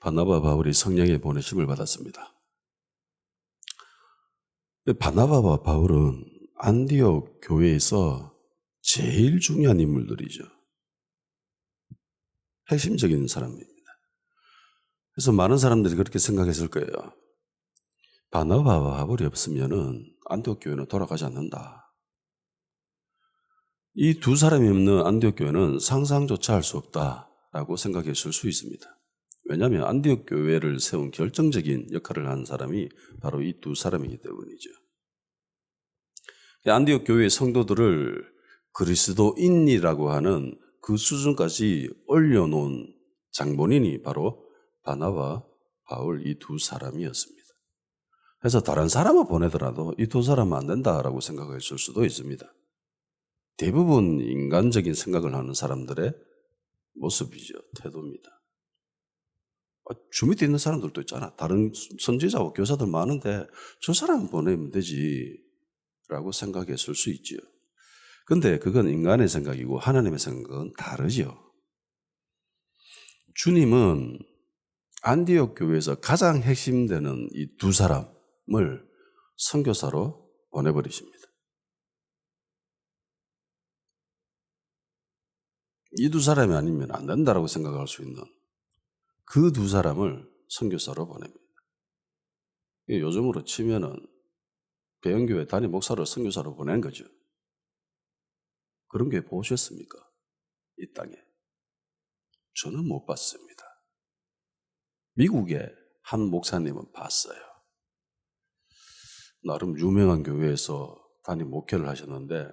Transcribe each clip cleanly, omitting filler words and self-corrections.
바나바 바울이 성령의 보내심을 받았습니다. 바나바와 바울은 안디옥 교회에서 제일 중요한 인물들이죠. 핵심적인 사람입니다. 그래서 많은 사람들이 그렇게 생각했을 거예요. 바나바와 바울이 없으면은 안디옥 교회는 돌아가지 않는다. 이 두 사람이 없는 안디옥 교회는 상상조차 할 수 없다라고 생각했을 수 있습니다. 왜냐하면 안디옥 교회를 세운 결정적인 역할을 한 사람이 바로 이 두 사람이기 때문이죠. 안디옥 교회의 성도들을 그리스도인이라고 하는 그 수준까지 올려놓은 장본인이 바로 바나바, 바울 이 두 사람이었습니다. 그래서 다른 사람을 보내더라도 이 두 사람은 안 된다라고 생각했을 수도 있습니다. 대부분 인간적인 생각을 하는 사람들의 모습이죠. 태도입니다. 주 밑에 있는 사람들도 있잖아. 다른 선지자와 교사들 많은데 저 사람 보내면 되지 라고 생각했을 수 있죠. 근데 그건 인간의 생각이고 하나님의 생각은 다르죠. 주님은 안디옥 교회에서 가장 핵심되는 이 두 사람을 선교사로 보내버리십니다. 이 두 사람이 아니면 안 된다라고 생각할 수 있는 그 두 사람을 선교사로 보냅니다. 요즘으로 치면은 배영교회 담임 목사를 선교사로 보낸 거죠. 그런 교회 보셨습니까? 이 땅에. 저는 못 봤습니다. 미국의 한 목사님은 봤어요. 나름 유명한 교회에서 담임 목회를 하셨는데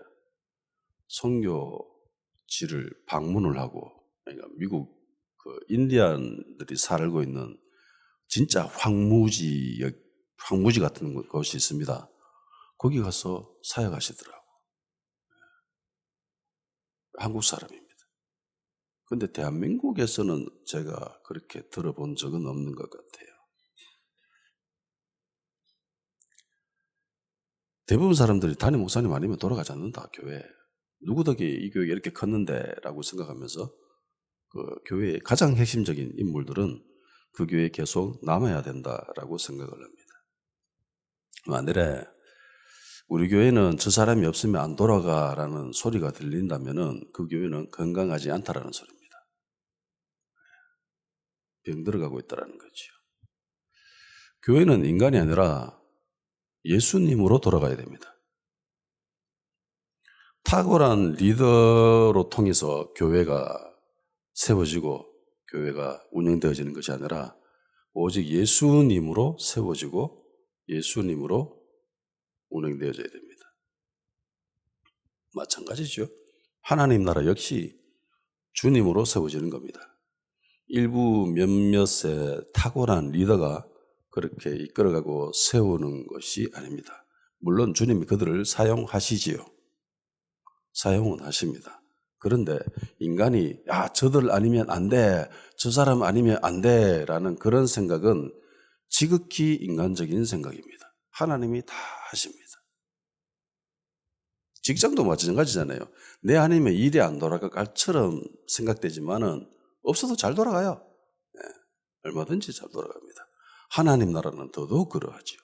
선교지를 방문을 하고, 그러니까 미국 그 인디안들이 살고 있는 진짜 황무지 같은 곳이 있습니다. 거기 가서 사역하시더라고. 한국 사람입니다. 근데 대한민국에서는 제가 그렇게 들어본 적은 없는 것 같아요. 대부분 사람들이 담임 목사님 아니면 돌아가지 않는다, 교회. 누구 덕에 이 교회가 이렇게 컸는데 라고 생각하면서 그 교회의 가장 핵심적인 인물들은 그 교회에 계속 남아야 된다라고 생각을 합니다. 만일에 우리 교회는 저 사람이 없으면 안 돌아가라는 소리가 들린다면은 그 교회는 건강하지 않다라는 소리입니다. 병 들어가고 있다라는 거죠. 교회는 인간이 아니라 예수님으로 돌아가야 됩니다. 탁월한 리더로 통해서 교회가 세워지고 교회가 운영되어지는 것이 아니라 오직 예수님으로 세워지고 예수님으로 운영되어져야 됩니다. 마찬가지죠. 하나님 나라 역시 주님으로 세워지는 겁니다. 일부 몇몇의 탁월한 리더가 그렇게 이끌어가고 세우는 것이 아닙니다. 물론 주님이 그들을 사용하시지요. 사용은 하십니다. 그런데 인간이 저들 아니면 안 돼, 저 사람 아니면 안 돼라는 그런 생각은 지극히 인간적인 생각입니다. 하나님이 다 하십니다. 직장도 마찬가지잖아요. 내 아니면 일이 안 돌아갈 것처럼 생각되지만은 없어도 잘 돌아가요. 네, 얼마든지 잘 돌아갑니다. 하나님 나라는 더더욱 그러하죠.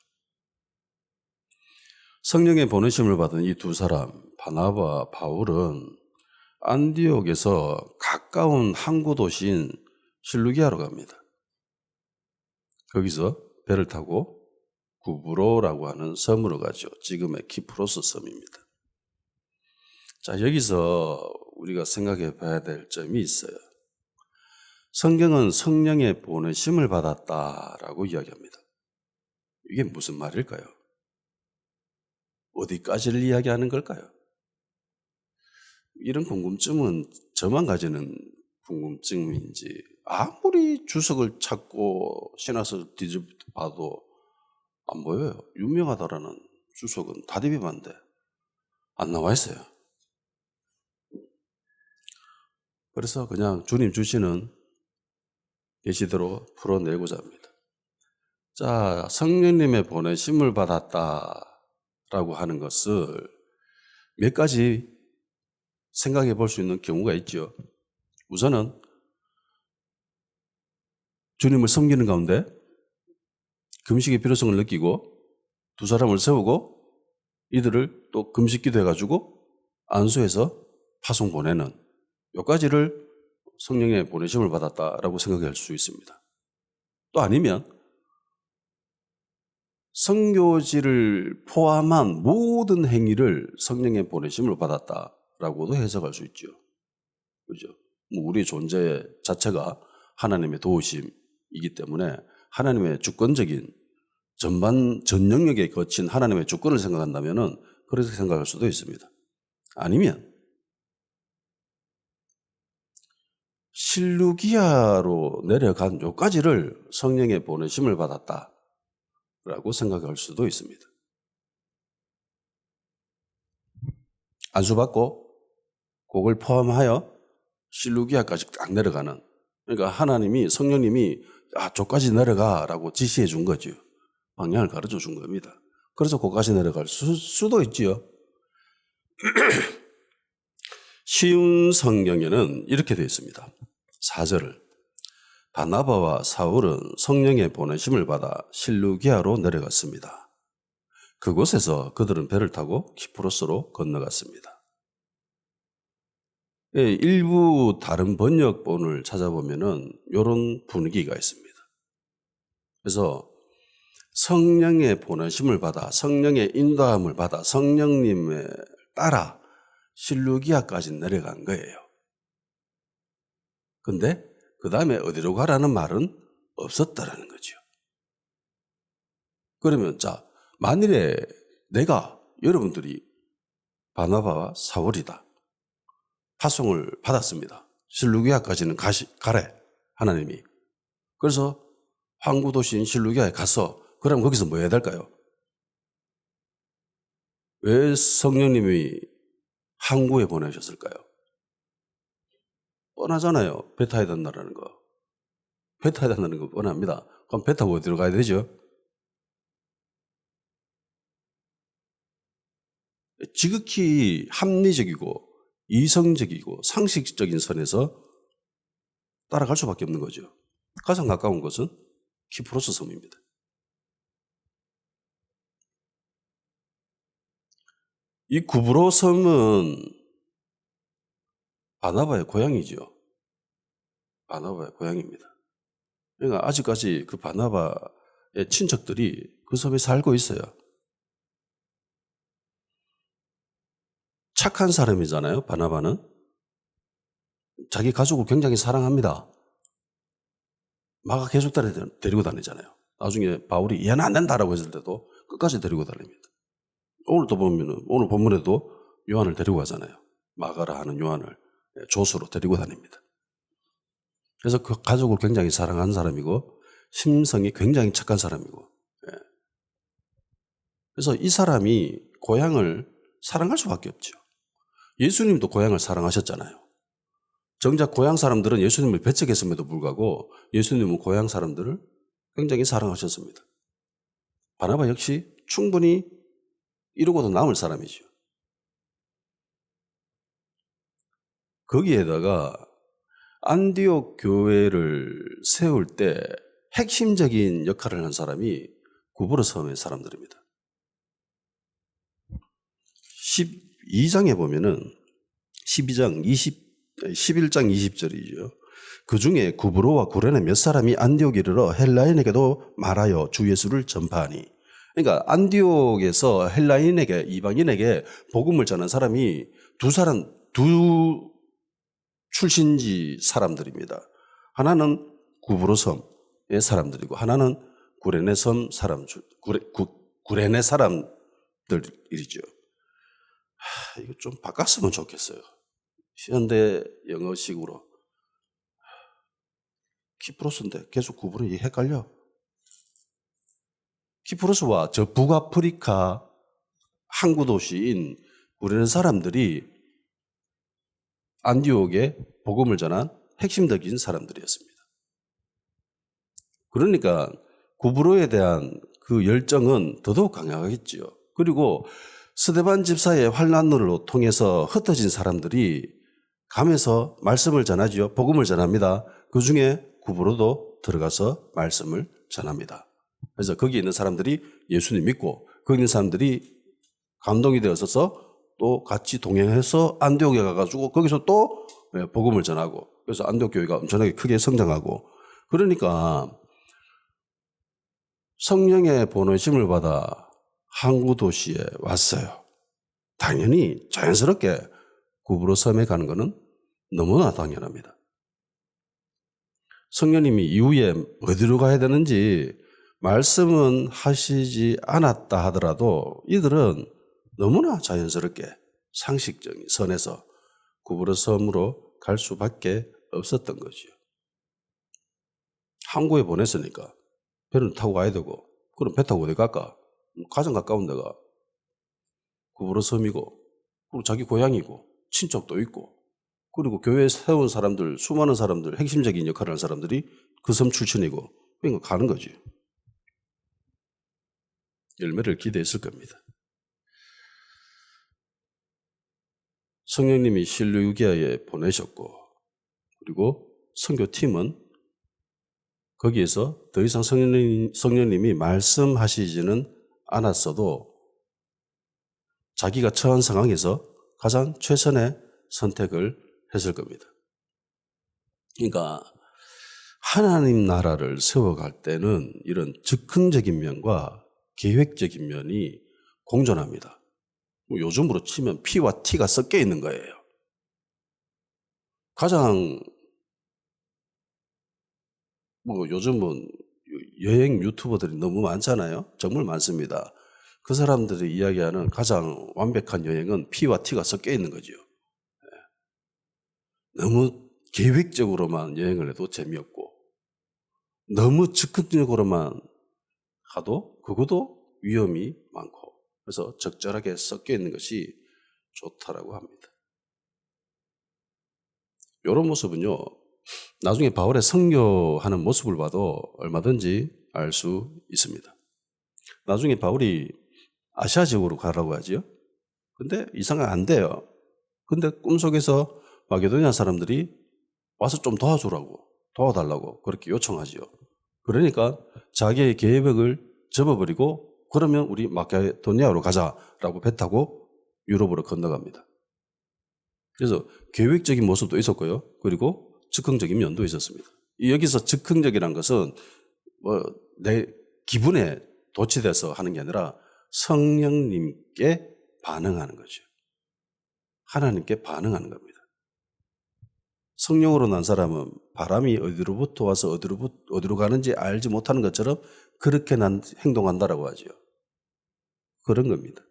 성령의 보내심을 받은 이 두 사람, 바나바, 바울은 안디옥에서 가까운 항구 도시인 실루기아로 갑니다. 거기서 배를 타고 구브로라고 하는 섬으로 가죠. 지금의 키프로스 섬입니다. 자, 여기서 우리가 생각해 봐야 될 점이 있어요. 성경은 성령의 보내심을 받았다라고 이야기합니다. 이게 무슨 말일까요? 어디까지를 이야기하는 걸까요? 이런 궁금증은 저만 가지는 궁금증인지 아무리 주석을 찾고 신학서 뒤집어봐도 안 보여요. 유명하다라는 주석은 다 뒤집어봤는데 안 나와 있어요. 그래서 그냥 주님 주시는 계시대로 풀어내고자 합니다. 자, 성령님의 보내심을 받았다라고 하는 것을 몇 가지 생각해 볼 수 있는 경우가 있죠. 우선은 주님을 섬기는 가운데 금식의 필요성을 느끼고 두 사람을 세우고 이들을 또 금식 기도해가지고 안수해서 파송 보내는 여기까지를 성령의 보내심을 받았다라고 생각할 수 있습니다. 또 아니면 선교지를 포함한 모든 행위를 성령의 보내심을 받았다라고도 해석할 수 있죠. 그죠? 우리 존재 자체가 하나님의 도우심이기 때문에 하나님의 주권적인 전 영역에 거친 하나님의 주권을 생각한다면은 그렇게 생각할 수도 있습니다. 아니면 실루기아로 내려간 요까지를 성령의 보내심을 받았다라고 생각할 수도 있습니다. 안수받고 그걸 포함하여 실루기아까지 딱 내려가는, 그러니까 하나님이 성령님이 저까지 내려가라고 지시해 준 거죠. 방향을 가르쳐 준 겁니다. 그래서 거기까지 내려갈 수도 있지요. 쉬운 성경에는 이렇게 되어 있습니다. 4절을 바나바와 사울은 성령의 보내심을 받아 실루기아로 내려갔습니다. 그곳에서 그들은 배를 타고 키프로스로 건너갔습니다. 일부 다른 번역본을 찾아보면은 이런 분위기가 있습니다. 그래서 성령의 보내심을 받아, 성령의 인도함을 받아, 성령님에 따라 실루기아까지 내려간 거예요. 근데 그 다음에 어디로 가라는 말은 없었다라는 거죠. 그러면 만일에 여러분들이 바나바와 사울이다. 파송을 받았습니다. 실루기아까지는 가래, 하나님이. 그래서 항구 도시인 실루기아에 가서 그럼 거기서 뭐 해야 될까요? 왜 성령님이 항구에 보내셨을까요? 뻔하잖아요. 배 타야 된다는 거. 배 타야 된다는 거 뻔합니다. 그럼 배 타고 어디로 가야 되죠? 지극히 합리적이고 이성적이고 상식적인 선에서 따라갈 수밖에 없는 거죠. 가장 가까운 곳은 키프로스 섬입니다. 이 구브로 섬은 바나바의 고향이죠. 바나바의 고향입니다. 그러니까 아직까지 그 바나바의 친척들이 그 섬에 살고 있어요. 착한 사람이잖아요, 바나바는. 자기 가족을 굉장히 사랑합니다. 마가 계속 데리고 다니잖아요. 나중에 바울이 얘는 안 된다라고 했을 때도 끝까지 데리고 다닙니다. 오늘 본문에도 요한을 데리고 가잖아요. 마가라 하는 요한을 조수로 데리고 다닙니다. 그래서 그 가족을 굉장히 사랑하는 사람이고 심성이 굉장히 착한 사람이고, 그래서 이 사람이 고향을 사랑할 수밖에 없죠. 예수님도 고향을 사랑하셨잖아요. 정작 고향 사람들은 예수님을 배척했음에도 불구하고 예수님은 고향 사람들을 굉장히 사랑하셨습니다. 바나바 역시 충분히 이러고도 남을 사람이죠. 거기에다가 안디옥 교회를 세울 때 핵심적인 역할을 한 사람이 구브로 섬의 사람들입니다. 12장에 보면은 11장 20절이죠. 그 중에 구브로와 구레네 몇 사람이 안디옥에 이르러 헬라인에게도 말하여 주 예수를 전파하니. 그러니까 안디옥에서 헬라인에게, 이방인에게 복음을 전한 사람이 두 출신지 사람들입니다. 하나는 구브로 섬의 사람들이고 하나는 구레네 섬 구레네 사람들이죠. 이거 좀 바꿨으면 좋겠어요. 현대 영어식으로. 키프로스인데 계속 구분이 헷갈려. 키프로스와 저 북아프리카 항구 도시인 구레네 사람들이 안디옥에 복음을 전한 핵심적인 사람들이었습니다. 그러니까 구브로에 대한 그 열정은 더더욱 강하겠지요. 그리고 스데반 집사의 환난으로 통해서 흩어진 사람들이 가면서 말씀을 전하죠. 복음을 전합니다. 그 중에 구브로도 들어가서 말씀을 전합니다. 그래서 거기 있는 사람들이 예수님 믿고 거기 있는 사람들이 감동이 되어서 또 같이 동행해서 안디옥에 가가지고 거기서 또 복음을 전하고 그래서 안디옥 교회가 엄청나게 크게 성장하고 그러니까 성령의 보내심을 받아 항구 도시에 왔어요. 당연히 자연스럽게 구브로 섬에 가는 것은 너무나 당연합니다. 성령님이 이후에 어디로 가야 되는지 말씀은 하시지 않았다 하더라도 이들은 너무나 자연스럽게 상식적인 선에서 구브로 섬으로 갈 수밖에 없었던 거죠. 항구에 보냈으니까 배를 타고 가야 되고 그럼 배 타고 어디 갈까? 가장 가까운 데가 구브로 섬이고 그리고 자기 고향이고 친척도 있고 그리고 교회에 세운 사람들 수많은 사람들 핵심적인 역할을 하는 사람들이 그 섬 출신이고 그러니까 가는 거지. 열매를 기대했을 겁니다. 성령님이 실루기아에 보내셨고 그리고 선교팀은 거기에서 더 이상 성령님이 말씀하시지는 않았어도 자기가 처한 상황에서 가장 최선의 선택을 했을 겁니다. 그러니까 하나님 나라를 세워갈 때는 이런 즉흥적인 면과 계획적인 면이 공존합니다. 요즘으로 치면 피와 티가 섞여 있는 거예요. 가장 요즘은 여행 유튜버들이 너무 많잖아요. 정말 많습니다. 그 사람들이 이야기하는 가장 완벽한 여행은 피와 티가 섞여 있는 거죠. 너무 계획적으로만 여행을 해도 재미없고 너무 즉흥적으로만 가도 그것도 위험이 많고 그래서 적절하게 섞여 있는 것이 좋다라고 합니다. 이런 모습은요. 나중에 바울의 선교하는 모습을 봐도 얼마든지 알 수 있습니다. 나중에 바울이 아시아 지역으로 가라고 하죠. 근데 이상하게 안 돼요. 근데 꿈속에서 마게도니아 사람들이 와서 좀 도와달라고 그렇게 요청하죠. 그러니까 자기의 계획을 접어버리고 그러면 우리 마게도니아로 가자라고 배 타고 유럽으로 건너갑니다. 그래서 계획적인 모습도 있었고요. 그리고 즉흥적인 면도 있었습니다. 여기서 즉흥적이라는 것은 내 기분에 도취돼서 하는 게 아니라 성령님께 반응하는 거죠. 하나님께 반응하는 겁니다. 성령으로 난 사람은 바람이 어디로부터 와서 어디로 가는지 알지 못하는 것처럼 그렇게 행동한다라고 하죠. 그런 겁니다.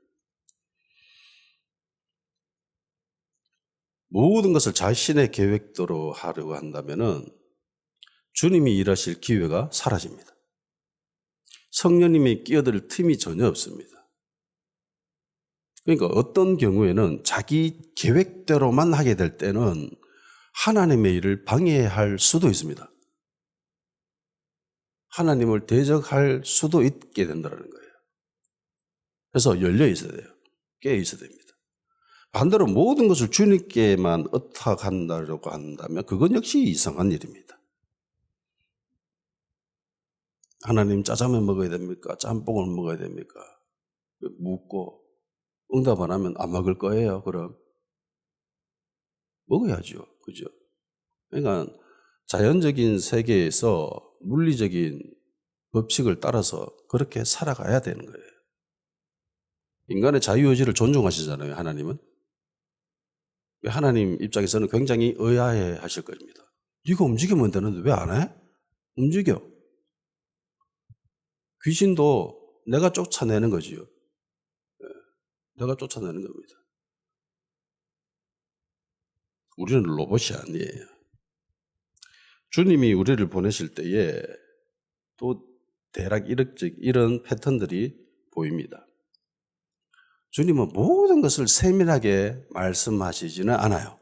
모든 것을 자신의 계획대로 하려고 한다면은 주님이 일하실 기회가 사라집니다. 성령님이 끼어들 틈이 전혀 없습니다. 그러니까 어떤 경우에는 자기 계획대로만 하게 될 때는 하나님의 일을 방해할 수도 있습니다. 하나님을 대적할 수도 있게 된다는 거예요. 그래서 열려 있어야 돼요. 깨어 있어야 됩니다. 반대로 모든 것을 주님께만 의탁한다고 한다면 그건 역시 이상한 일입니다. 하나님 짜장면 먹어야 됩니까? 짬뽕을 먹어야 됩니까? 묻고 응답 안 하면 안 먹을 거예요. 그럼 먹어야죠. 그죠? 그러니까 자연적인 세계에서 물리적인 법칙을 따라서 그렇게 살아가야 되는 거예요. 인간의 자유의지를 존중하시잖아요. 하나님은. 하나님 입장에서는 굉장히 의아해 하실 겁니다. 네가 움직이면 되는데 왜 안 해? 움직여. 귀신도 내가 쫓아내는 거지요. 내가 쫓아내는 겁니다. 우리는 로봇이 아니에요. 주님이 우리를 보내실 때에 또 대략 이런 패턴들이 보입니다. 주님은 모든 것을 세밀하게 말씀하시지는 않아요.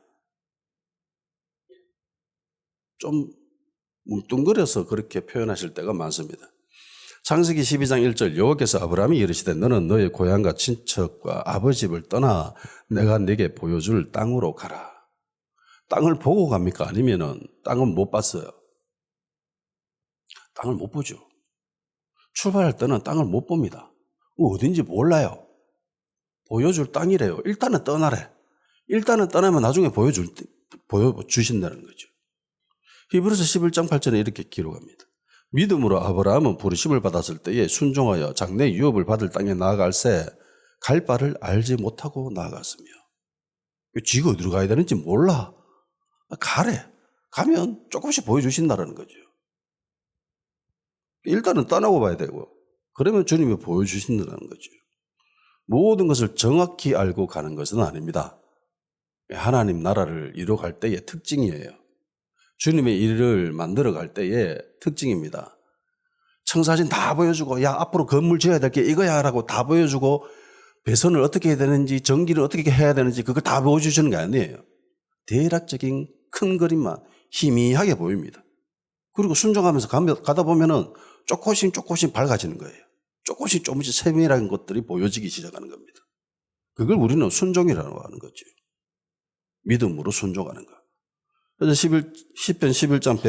좀 뭉뚱그려서 그렇게 표현하실 때가 많습니다. 창세기 12장 1절 여호와께서 아브라함이 이르시되 너는 너의 고향과 친척과 아버지 집을 떠나 내가 네게 보여줄 땅으로 가라. 땅을 보고 갑니까? 아니면은 땅은 못 봤어요. 땅을 못 보죠. 출발할 때는 땅을 못 봅니다. 어딘지 몰라요. 보여줄 땅이래요. 일단은 떠나래. 일단은 떠나면 나중에 보여주신다는 거죠. 히브리서 11장 8절에 이렇게 기록합니다. 믿음으로 아브라함은 부르심을 받았을 때에 순종하여 장래 유업을 받을 땅에 나아갈새 갈 바를 알지 못하고 나아갔으며. 지가 어디로 가야 되는지 몰라. 가래. 가면 조금씩 보여주신다는 거죠. 일단은 떠나고 봐야 되고, 그러면 주님이 보여주신다는 거죠. 모든 것을 정확히 알고 가는 것은 아닙니다. 하나님 나라를 이뤄갈 때의 특징이에요. 주님의 일을 만들어갈 때의 특징입니다. 청사진 다 보여주고, 야, 앞으로 건물 지어야 될 게 이거야 라고 다 보여주고, 배선을 어떻게 해야 되는지, 전기를 어떻게 해야 되는지 그걸 다 보여주시는 게 아니에요. 대략적인 큰 그림만 희미하게 보입니다. 그리고 순종하면서 가다 보면은 조금씩 밝아지는 거예요. 조금씩 세밀한 것들이 보여지기 시작하는 겁니다. 그걸 우리는 순종이라고 하는 거죠. 믿음으로 순종하는 거. 그래서 시편 11장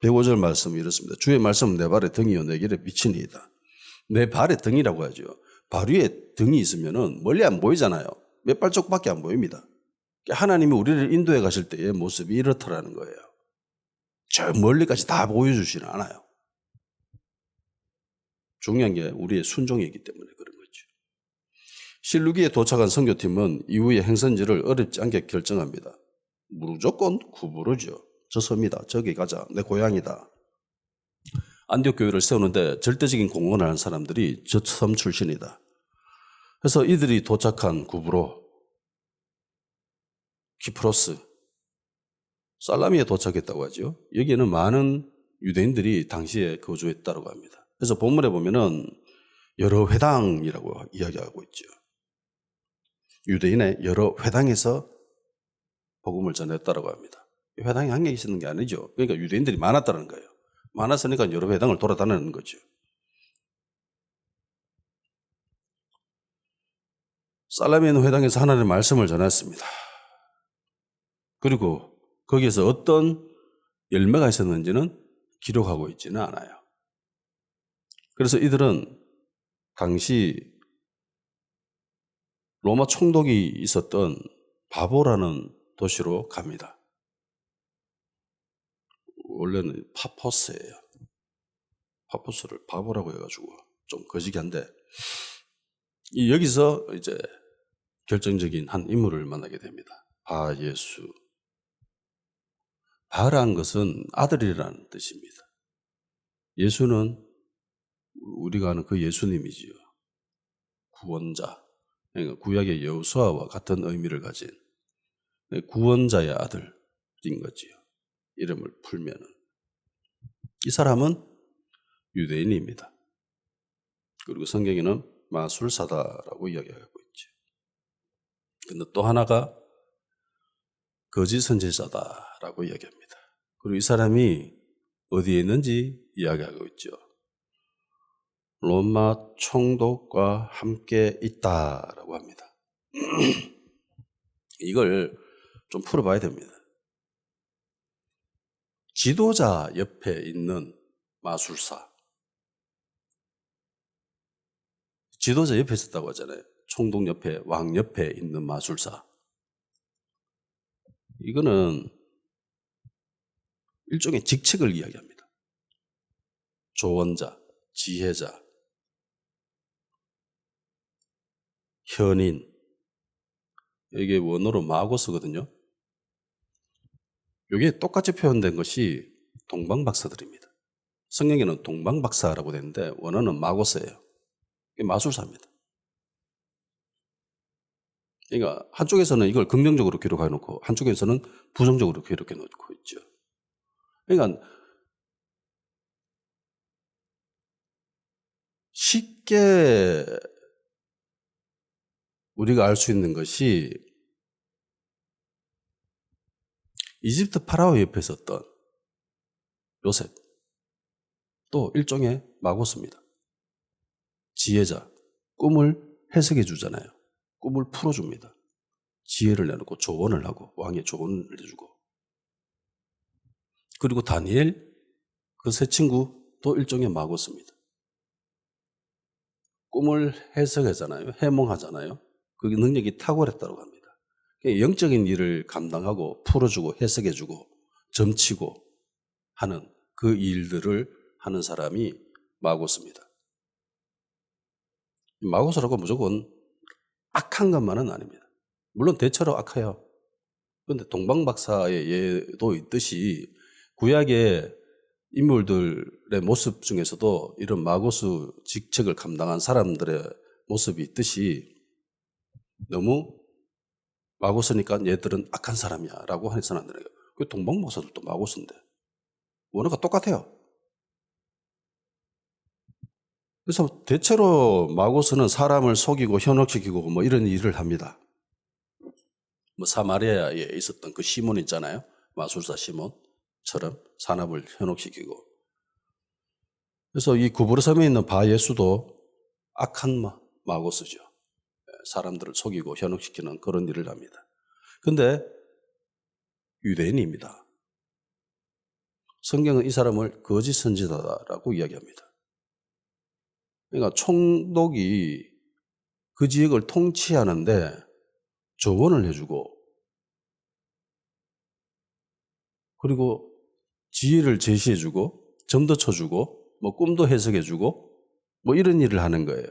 105절 말씀이 이렇습니다. 주의 말씀은 내 발의 등이요 내 길에 빛이니이다. 내 발의 등이라고 하죠. 발 위에 등이 있으면은 멀리 안 보이잖아요. 몇 발짝밖에 안 보입니다. 하나님이 우리를 인도해 가실 때의 모습이 이렇더라는 거예요. 저 멀리까지 다 보여주지는 않아요. 중요한 게 우리의 순종이기 때문에 그런 거죠. 실루기에 도착한 선교팀은 이후의 행선지를 어렵지 않게 결정합니다. 무조건 구부르죠. 저 섬이다. 저기 가자. 내 고향이다. 안디옥 교회를 세우는데 절대적인 공헌을 하는 사람들이 저 섬 출신이다. 그래서 이들이 도착한 구브로, 키프로스, 살라미에 도착했다고 하죠. 여기에는 많은 유대인들이 당시에 거주했다고 합니다. 그래서 본문에 보면은 여러 회당이라고 이야기하고 있죠. 유대인의 여러 회당에서 복음을 전했다고 합니다. 회당이 한 개 있었는 게 아니죠. 그러니까 유대인들이 많았다는 거예요. 많았으니까 여러 회당을 돌아다니는 거죠. 살라미에 있는 회당에서 하나님의 말씀을 전했습니다. 그리고 거기에서 어떤 열매가 있었는지는 기록하고 있지는 않아요. 그래서 이들은 당시 로마 총독이 있었던 바보라는 도시로 갑니다. 원래는 파포스예요. 파포스를 바보라고 해가지고 좀 거시기한데, 여기서 이제 결정적인 한 인물을 만나게 됩니다. 바예수. 바라는 것은 아들이라는 뜻입니다. 예수는 우리가 아는 그 예수님이지요. 구원자. 그러니까 구약의 여호수아와 같은 의미를 가진 구원자의 아들인 거지요. 이름을 풀면은. 이 사람은 유대인입니다. 그리고 성경에는 마술사다라고 이야기하고 있죠. 근데 또 하나가 거짓 선지자다라고 이야기합니다. 그리고 이 사람이 어디에 있는지 이야기하고 있죠. 로마 총독과 함께 있다라고 합니다. 이걸 좀 풀어봐야 됩니다. 지도자 옆에 있는 마술사. 지도자 옆에 있었다고 하잖아요. 총독 옆에, 왕 옆에 있는 마술사. 이거는 일종의 직책을 이야기합니다. 조언자, 지혜자, 현인. 이게 원어로 마고스거든요. 이게 똑같이 표현된 것이 동방박사들입니다. 성경에는 동방박사라고 되는데 원어는 마고스예요. 이게 마술사입니다. 그러니까 한쪽에서는 이걸 긍정적으로 기록해 놓고 한쪽에서는 부정적으로 기록해 놓고 있죠. 그러니까 쉽게 우리가 알 수 있는 것이 이집트 파라오 옆에 있었던 요셉, 또 일종의 마고스입니다. 지혜자, 꿈을 해석해 주잖아요. 꿈을 풀어줍니다. 지혜를 내놓고 조언을 하고 왕의 조언을 해주고. 그리고 다니엘, 그 세 친구 또 일종의 마고스입니다. 꿈을 해석하잖아요. 해몽하잖아요. 그 능력이 탁월했다고 합니다. 영적인 일을 감당하고 풀어주고 해석해주고 점치고 하는 그 일들을 하는 사람이 마고스입니다. 마고스라고 무조건 악한 것만은 아닙니다. 물론 대체로 악해요. 그런데 동방박사의 예도 있듯이 구약의 인물들의 모습 중에서도 이런 마고스 직책을 감당한 사람들의 모습이 있듯이 너무 마고스니까 얘들은 악한 사람이야 라고 해서는 안 되는 거예요. 그 동방박사들도 마고스인데 원어가 똑같아요. 그래서 대체로 마고스는 사람을 속이고 현혹시키고 뭐 이런 일을 합니다. 뭐 사마리아에 있었던 그 시몬 있잖아요. 마술사 시몬처럼 사람을 현혹시키고. 그래서 이 구부로 섬에 있는 바 예수도 악한 마고스죠. 사람들을 속이고 현혹시키는 그런 일을 합니다. 근데 유대인입니다. 성경은 이 사람을 거짓 선지자라고 이야기합니다. 그러니까 총독이 그 지역을 통치하는데 조언을 해주고 그리고 지혜를 제시해주고 점도 쳐주고 뭐 꿈도 해석해주고 뭐 이런 일을 하는 거예요.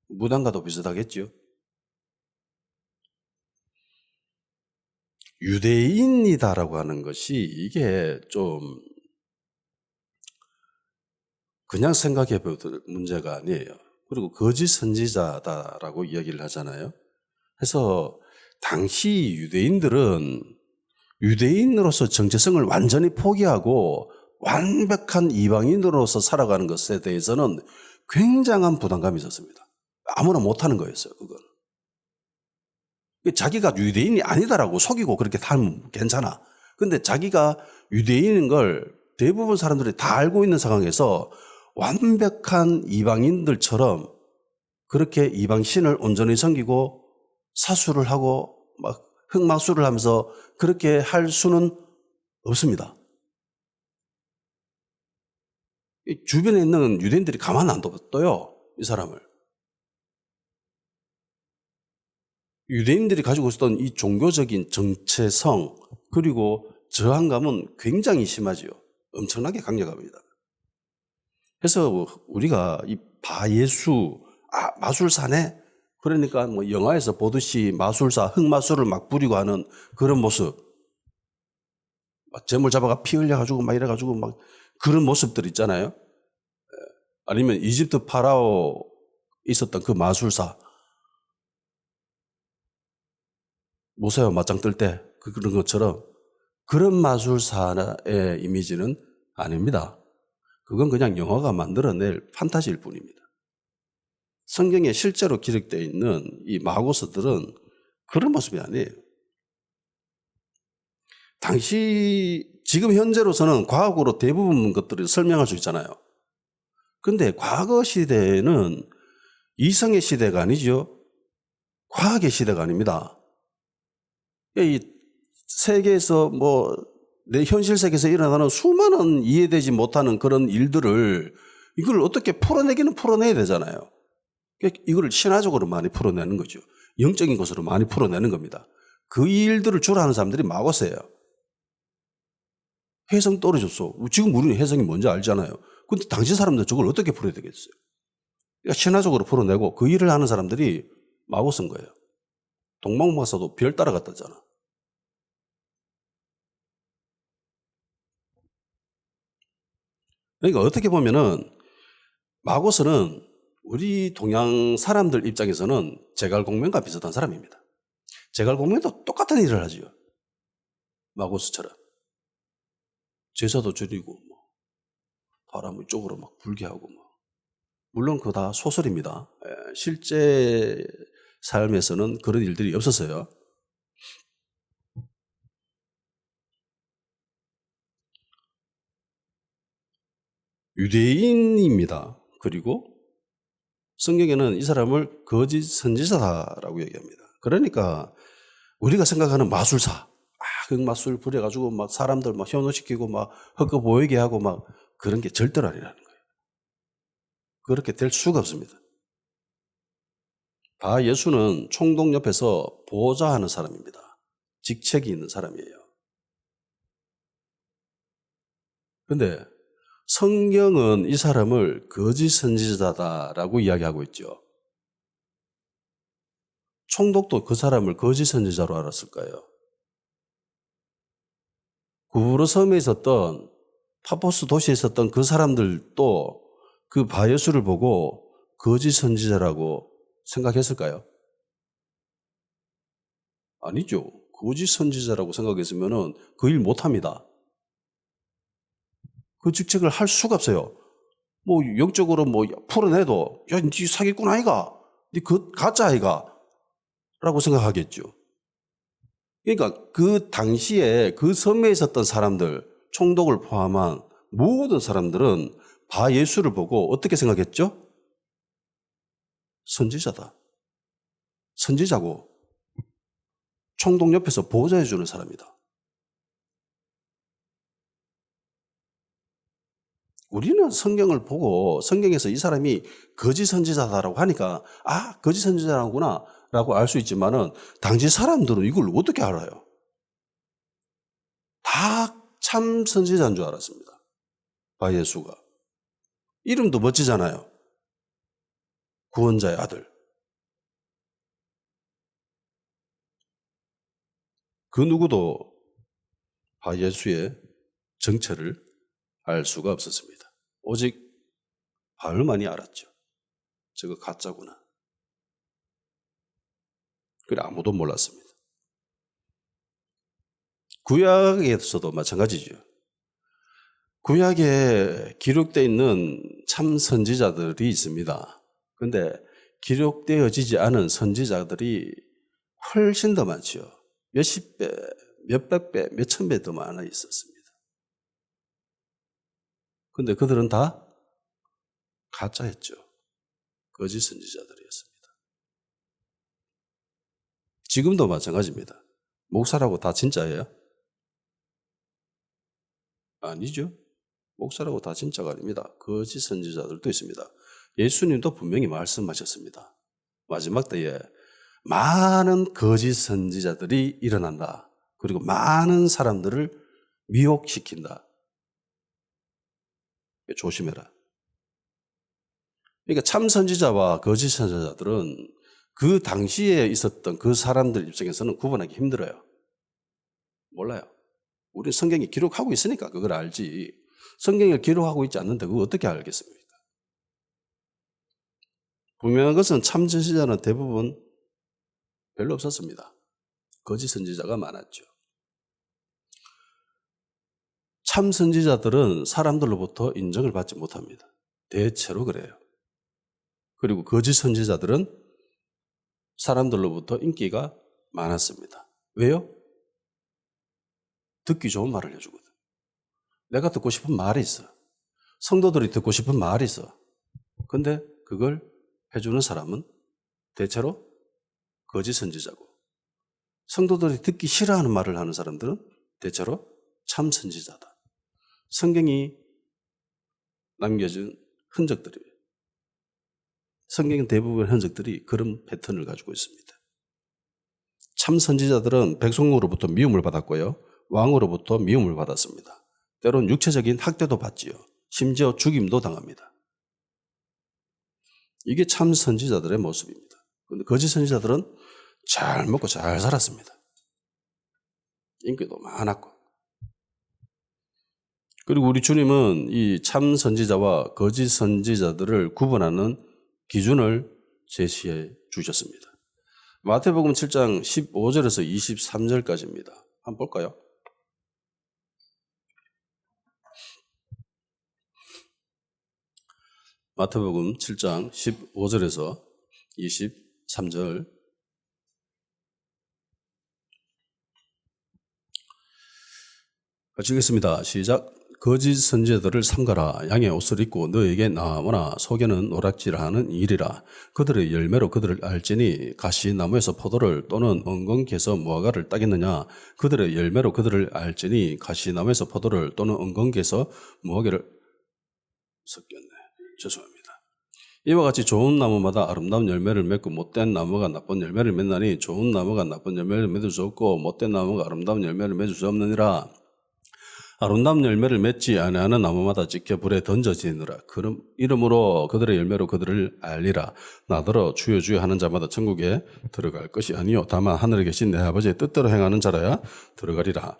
무당과도 비슷하겠죠. 유대인이다라고 하는 것이 이게 좀 그냥 생각해 볼 문제가 아니에요. 그리고 거짓 선지자다라고 이야기를 하잖아요. 그래서 당시 유대인들은 유대인으로서 정체성을 완전히 포기하고 완벽한 이방인으로서 살아가는 것에 대해서는 굉장한 부담감이 있었습니다. 아무나 못하는 거였어요, 그건. 자기가 유대인이 아니다라고 속이고 그렇게 하면 괜찮아. 근데 자기가 유대인인 걸 대부분 사람들이 다 알고 있는 상황에서 완벽한 이방인들처럼 그렇게 이방신을 온전히 섬기고 사수를 하고 막 흑마술을 하면서 그렇게 할 수는 없습니다. 주변에 있는 유대인들이 가만 안 둬요, 이 사람을. 유대인들이 가지고 있었던 이 종교적인 정체성 그리고 저항감은 굉장히 심하지요. 엄청나게 강력합니다. 그래서 우리가 이 바예수, 마술사네? 그러니까 뭐 영화에서 보듯이 마술사, 흑마술을 막 부리고 하는 그런 모습. 막 재물 잡아가 피 흘려가지고 막 이래가지고 막 그런 모습들 있잖아요. 아니면 이집트 파라오 있었던 그 마술사. 모세와 맞짱 뜰 때 그런 것처럼 그런 마술사의 이미지는 아닙니다. 그건 그냥 영화가 만들어낼 판타지일 뿐입니다. 성경에 실제로 기록되어 있는 이 마고스들은 그런 모습이 아니에요. 지금 현재로서는 과학으로 대부분 것들을 설명할 수 있잖아요. 근데 과거 시대에는 이성의 시대가 아니죠. 과학의 시대가 아닙니다. 이 세계에서 내 현실 세계에서 일어나는 수많은 이해되지 못하는 그런 일들을 이걸 어떻게 풀어내기는 풀어내야 되잖아요. 이걸 신화적으로 많이 풀어내는 거죠. 영적인 것으로 많이 풀어내는 겁니다. 그 일들을 주로 하는 사람들이 마고스예요. 혜성 떨어졌어. 지금 우리는 혜성이 뭔지 알잖아요. 근데 당시 사람들 저걸 어떻게 풀어야 되겠어요? 그러니까 신화적으로 풀어내고 그 일을 하는 사람들이 마고스인 거예요. 동방박사도 별 따라갔다잖아. 그러니까 어떻게 보면은 마고스는 우리 동양 사람들 입장에서는 제갈공명과 비슷한 사람입니다. 제갈공명도 똑같은 일을 하지요. 마고스처럼. 제사도 드리고 바람 이쪽으로 막 불게 하고 물론 그거 다 소설입니다. 실제 삶에서는 그런 일들이 없었어요. 유대인입니다. 그리고 성경에는 이 사람을 거짓 선지자라고 얘기합니다. 그러니까 우리가 생각하는 마술사, 흑마술 부려가지고 막 사람들 막 현혹시키고 막 헛거 보이게 하고 막 그런 게 절대로 아니라는 거예요. 그렇게 될 수가 없습니다. 바 예수는 총독 옆에서 보좌하는 사람입니다. 직책이 있는 사람이에요. 그런데 성경은 이 사람을 거짓 선지자다라고 이야기하고 있죠. 총독도 그 사람을 거짓 선지자로 알았을까요? 구부로 섬에 있었던 파포스 도시에 있었던 그 사람들도 그 바 예수를 보고 거짓 선지자라고 생각했을까요? 아니죠. 거짓 선지자라고 생각했으면 그 일 못합니다. 그 직책을 할 수가 없어요. 뭐 영적으로 뭐 풀어내도 야, 니 사기꾼 아이가? 니 그 가짜 아이가? 라고 생각하겠죠. 그러니까 그 당시에 그 섬에 있었던 사람들, 총독을 포함한 모든 사람들은 바 예수를 보고 어떻게 생각했죠? 선지자다. 선지자고 총독 옆에서 보좌해 주는 사람이다. 우리는 성경을 보고 성경에서 이 사람이 거짓 선지자다라고 하니까 아, 거짓 선지자라구나 라고 알 수 있지만은 당시 사람들은 이걸 어떻게 알아요? 다 참 선지자인 줄 알았습니다. 바 예수가. 이름도 멋지잖아요. 구원자의 아들. 그 누구도 바 예수의 정체를 알 수가 없었습니다. 오직 바울만이 알았죠. 저거 가짜구나. 그래 아무도 몰랐습니다. 구약에서도 마찬가지죠. 구약에 기록되어 있는 참 선지자들이 있습니다. 그런데 기록되어지지 않은 선지자들이 훨씬 더 많죠. 몇십 배, 몇백 배, 몇천 배 더 많아 있었습니다. 그런데 그들은 다 가짜였죠. 거짓 선지자들이었습니다. 지금도 마찬가지입니다. 목사라고 다 진짜예요? 아니죠. 목사라고 다 진짜가 아닙니다. 거짓 선지자들도 있습니다. 예수님도 분명히 말씀하셨습니다. 마지막 때에 많은 거짓 선지자들이 일어난다. 그리고 많은 사람들을 미혹시킨다. 조심해라. 그러니까 참 선지자와 거짓 선지자들은 그 당시에 있었던 그 사람들 입장에서는 구분하기 힘들어요. 몰라요. 우리 성경이 기록하고 있으니까 그걸 알지. 성경을 기록하고 있지 않는데 그걸 어떻게 알겠습니까? 분명한 것은 참 선지자는 대부분 별로 없었습니다. 거짓 선지자가 많았죠. 참 선지자들은 사람들로부터 인정을 받지 못합니다. 대체로 그래요. 그리고 거짓 선지자들은 사람들로부터 인기가 많았습니다. 왜요? 듣기 좋은 말을 해주거든. 내가 듣고 싶은 말이 있어. 성도들이 듣고 싶은 말이 있어. 근데 그걸 해주는 사람은 대체로 거짓 선지자고, 성도들이 듣기 싫어하는 말을 하는 사람들은 대체로 참 선지자다. 성경이 남겨준 흔적들이에요. 성경의 대부분의 흔적들이 그런 패턴을 가지고 있습니다. 참 선지자들은 백성으로부터 미움을 받았고요. 왕으로부터 미움을 받았습니다. 때론 육체적인 학대도 받지요. 심지어 죽임도 당합니다. 이게 참 선지자들의 모습입니다. 그런데 거짓 선지자들은 잘 먹고 잘 살았습니다. 인기도 많았고. 그리고 우리 주님은 이 참 선지자와 거짓 선지자들을 구분하는 기준을 제시해 주셨습니다. 마태복음 7장 15절에서 23절까지입니다. 한번 볼까요? 마태복음 7장 15절에서 23절. 같이 읽겠습니다. 시작. 거짓 선지자들을 삼가라. 양의 옷을 입고 너에게 나오나 속에는 노략질하는 일이라. 그들의 열매로 그들을 알지니 가시나무에서 포도를 또는 엉겅퀴에서 무화과를 따겠느냐. 그들의 열매로 그들을 알지니 가시나무에서 포도를 또는 엉겅퀴에서 무화과를 섞였네. 죄송합니다. 이와 같이 좋은 나무마다 아름다운 열매를 맺고 못된 나무가 나쁜 열매를 맺나니 좋은 나무가 나쁜 열매를 맺을 수 없고 못된 나무가 아름다운 열매를 맺을 수 없느니라. 아름다운 열매를 맺지 아니하는 나무마다 지켜 불에 던져지느라. 그럼 이름으로 그들의 열매로 그들을 알리라. 나더러 주여 주여 하는 자마다 천국에 들어갈 것이 아니요 다만 하늘에 계신 내 아버지의 뜻대로 행하는 자라야 들어가리라.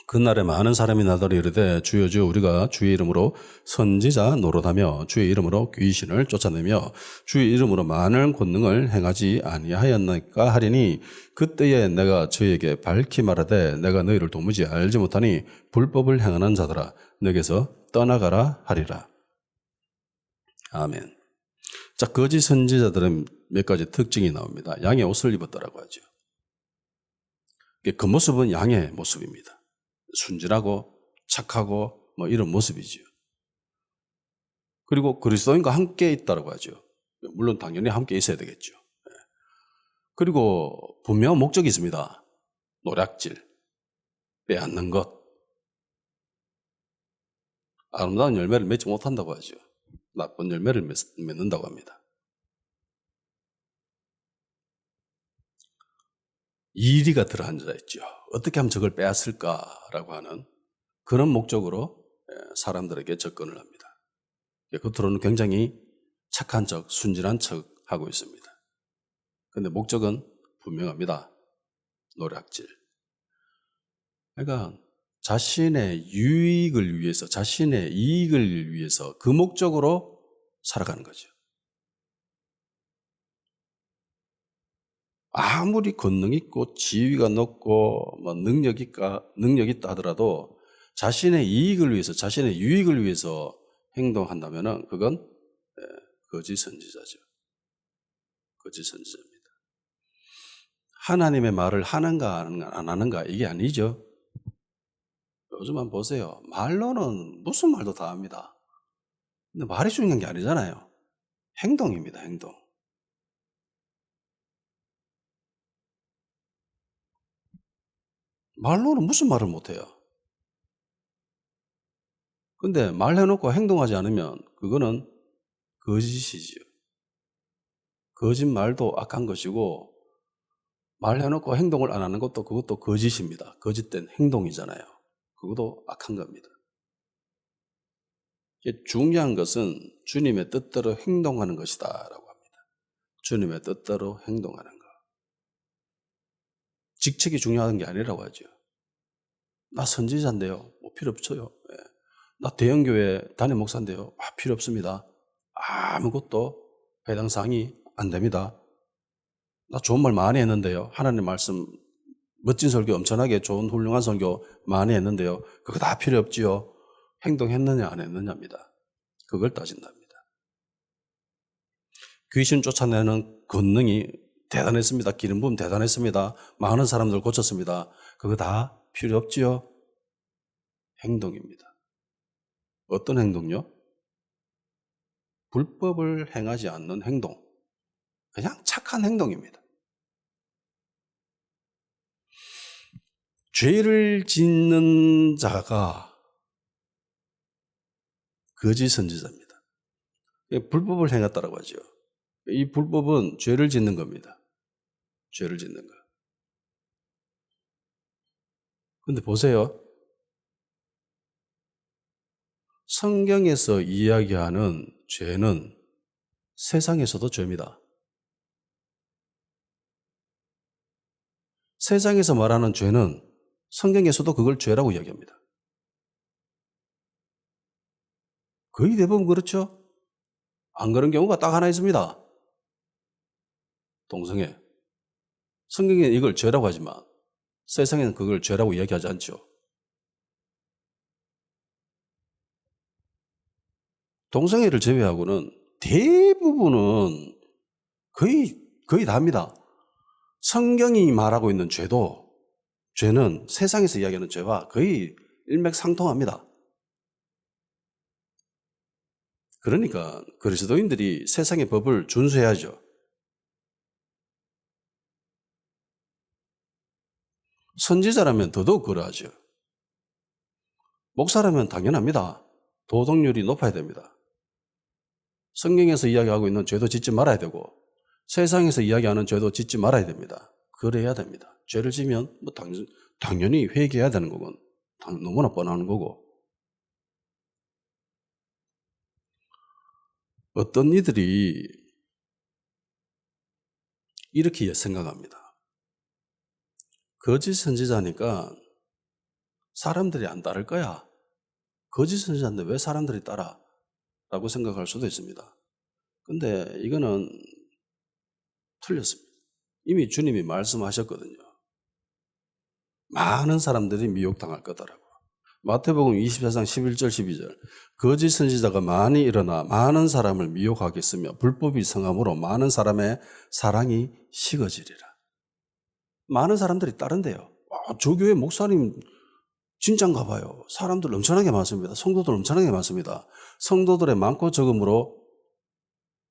그날에 많은 사람이 나더러 이르되 주여 주여 우리가 주의 이름으로 선지자 노릇하며 주의 이름으로 귀신을 쫓아내며 주의 이름으로 많은 권능을 행하지 아니하였나이까 하리니 그때에 내가 저에게 밝히 말하되 내가 너희를 도무지 알지 못하니 불법을 행하는 자들아 내게서 떠나가라 하리라. 아멘. 자, 거짓 선지자들은 몇 가지 특징이 나옵니다. 양의 옷을 입었다라고 하죠. 그 모습은 양의 모습입니다. 순진하고 착하고 뭐 이런 모습이죠. 그리고 그리스도인과 함께 있다고 하죠. 물론 당연히 함께 있어야 되겠죠. 그리고 분명한 목적이 있습니다. 노략질, 빼앗는 것, 아름다운 열매를 맺지 못한다고 하죠. 나쁜 열매를 맺는다고 합니다. 이리가 들어앉아 있죠. 어떻게 하면 저걸 빼앗을까라고 하는 그런 목적으로 사람들에게 접근을 합니다. 겉으로는 굉장히 착한 척, 순진한 척 하고 있습니다. 그런데 목적은 분명합니다. 노략질. 그러니까 자신의 유익을 위해서, 자신의 이익을 위해서 그 목적으로 살아가는 거죠. 아무리 권능 있고 지위가 높고 뭐 능력이 있다 하더라도 자신의 이익을 위해서, 자신의 유익을 위해서 행동한다면은 그건 거짓 선지자죠. 거짓 선지자입니다. 하나님의 말을 하는가 안 하는가 이게 아니죠. 요즘 한번 보세요. 말로는 무슨 말도 다 합니다. 근데 말이 중요한 게 아니잖아요. 행동입니다. 행동. 말로는 무슨 말을 못해요. 근데 말해놓고 행동하지 않으면 그거는 거짓이지요. 거짓말도 악한 것이고 말해놓고 행동을 안 하는 것도 그것도 거짓입니다. 거짓된 행동이잖아요. 그것도 악한 겁니다. 중요한 것은 주님의 뜻대로 행동하는 것이다 라고 합니다. 주님의 뜻대로 행동하는 것. 직책이 중요한 게 아니라고 하죠. 나 선지자인데요. 뭐 필요 없어요. 나 대형교회 담임 목사인데요. 필요 없습니다. 아무것도 해당 사항이 안 됩니다. 나 좋은 말 많이 했는데요. 하나님 말씀 멋진 설교 엄청나게 좋은 훌륭한 설교 많이 했는데요. 그거 다 필요 없지요. 행동했느냐 안 했느냐입니다. 그걸 따진답니다. 귀신 쫓아내는 권능이 대단했습니다. 기름 부음 대단했습니다. 많은 사람들 고쳤습니다. 그거 다 필요 없지요. 행동입니다. 어떤 행동요? 불법을 행하지 않는 행동. 그냥 착한 행동입니다. 죄를 짓는 자가 거짓 선지자입니다. 불법을 행했다라고 하죠. 이 불법은 죄를 짓는 겁니다. 죄를 짓는 거. 근데 보세요. 성경에서 이야기하는 죄는 세상에서도 죄입니다. 세상에서 말하는 죄는 성경에서도 그걸 죄라고 이야기합니다. 거의 대부분 그렇죠? 안 그런 경우가 딱 하나 있습니다. 동성애. 성경에는 이걸 죄라고 하지만 세상에는 그걸 죄라고 이야기하지 않죠. 동성애를 제외하고는 대부분은 거의 다입니다. 성경이 말하고 있는 죄는 세상에서 이야기하는 죄와 거의 일맥상통합니다. 그러니까 그리스도인들이 세상의 법을 준수해야죠. 선지자라면 더더욱 그러하죠. 목사라면 당연합니다. 도덕률이 높아야 됩니다. 성경에서 이야기하고 있는 죄도 짓지 말아야 되고 세상에서 이야기하는 죄도 짓지 말아야 됩니다. 그래야 됩니다. 죄를 지면 뭐 당연히 회개해야 되는 거건 너무나 뻔한 거고. 어떤 이들이 이렇게 생각합니다. 거짓 선지자니까 사람들이 안 따를 거야. 거짓 선지자인데 왜 사람들이 따라? 라고 생각할 수도 있습니다. 근데 이거는 틀렸습니다. 이미 주님이 말씀하셨거든요. 많은 사람들이 미혹당할 거다라고. 마태복음 24장 11절 12절 거짓 선지자가 많이 일어나 많은 사람을 미혹하겠으며 불법이 성함으로 많은 사람의 사랑이 식어지리라. 많은 사람들이 따른대요. 저 교회 목사님 진짠가 봐요. 사람들 엄청나게 많습니다. 성도들 엄청나게 많습니다. 성도들의 많고 적음으로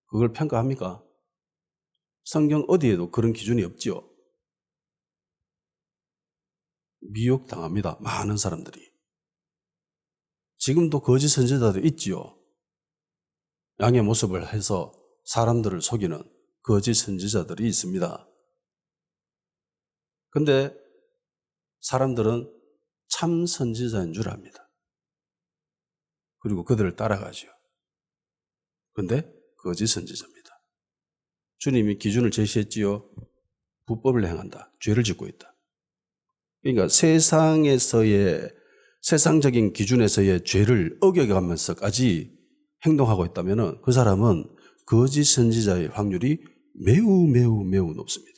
그걸 평가합니까? 성경 어디에도 그런 기준이 없지요. 미혹당합니다. 많은 사람들이. 지금도 거짓 선지자들 있지요. 양의 모습을 해서 사람들을 속이는 거짓 선지자들이 있습니다. 근데 사람들은 참 선지자인 줄 압니다. 그리고 그들을 따라가죠. 근데 거짓 선지자입니다. 주님이 기준을 제시했지요. 불법을 행한다. 죄를 짓고 있다. 그러니까 세상적인 기준에서의 죄를 어겨가면서까지 행동하고 있다면 그 사람은 거짓 선지자의 확률이 매우 매우 매우 높습니다.